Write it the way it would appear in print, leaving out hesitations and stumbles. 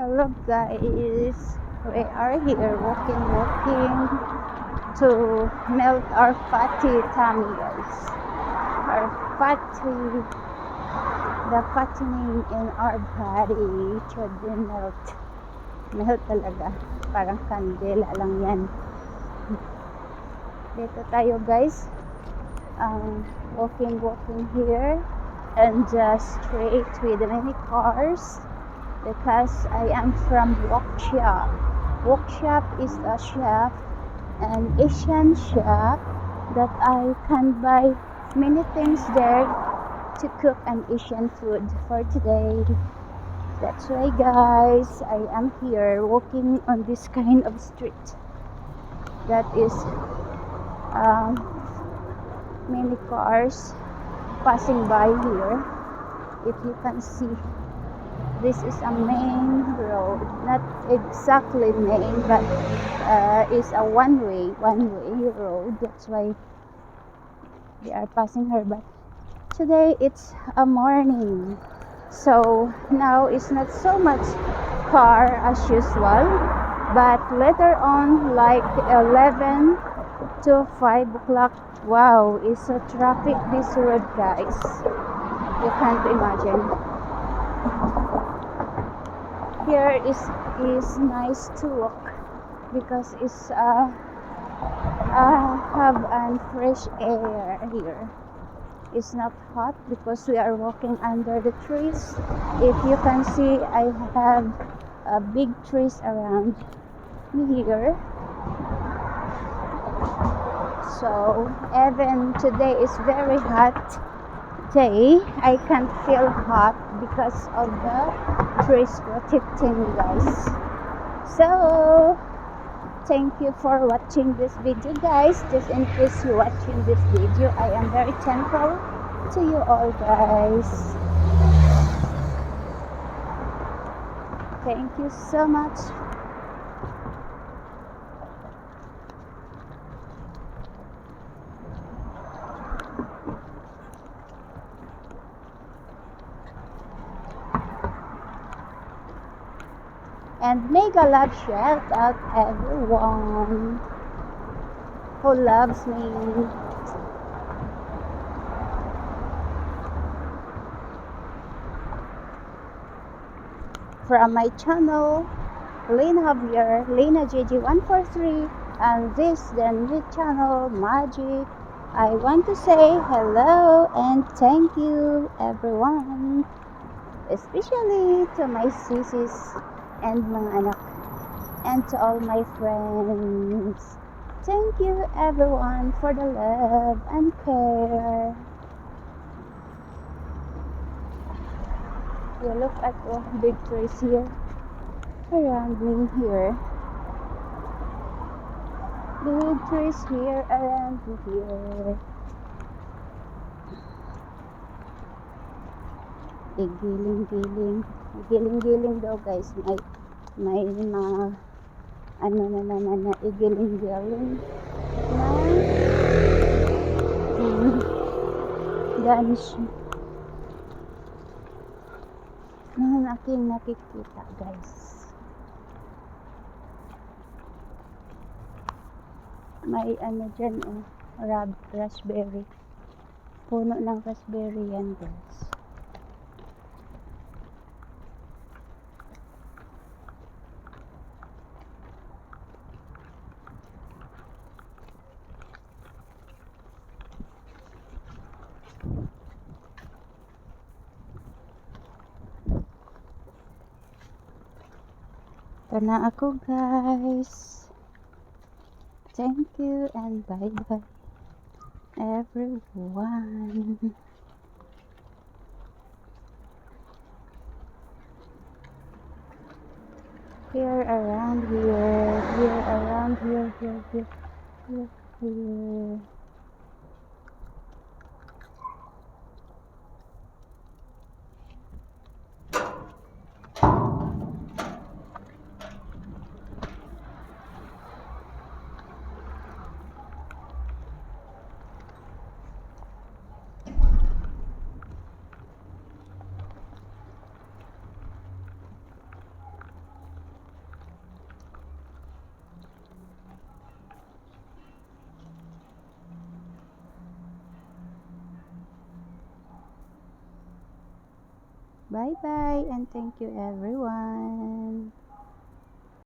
Hello guys, we are here walking to melt our fatty tummy guys. Our fatty, the fattening in our body should be melt. Melt talaga, parang kandela lang yan. Dito tayo guys, walking here and just straight with many cars. Because I am from workshop. Workshop is a shop, an Asian shop that I can buy many things there to cook an Asian food for today. That's why guys, I am here walking on this kind of street that is many cars passing by here. If you can see, this is a main road, not exactly main, but is a one-way road. That's why they are passing her. But today it's a morning, so now it's not so much car as usual. But later on, like 11 to 5 o'clock, wow, it's a traffic this road, guys. You can't imagine. Here is nice to walk because it's have an fresh air here. It's not hot because we are walking under the trees. If you can see, I have big trees around here. So even today is very hot day, I can't feel hot because of the trees protecting me, guys. So thank you for watching this video, guys. Just in case you're watching this video, I am very thankful to you all, guys. Thank you so much. And mega love shout out everyone who loves me. From my channel, Lena Javier, Lena JJ143, and this the new channel, Magic. I want to say hello and thank you everyone, especially to my sisis and mga anak, and to all my friends. Thank you everyone for the love and care. You look at the big trees here around me here. Big trees here around me here. Igiling-giling daw guys, may mga ano na naman na igiling-giling na danish na aking nakikita, guys. May ano dyan, raspberry, puno ng raspberry yan, guys. Ito na ako, guys. Thank you and bye-bye everyone. Here around here. Bye bye and thank you everyone.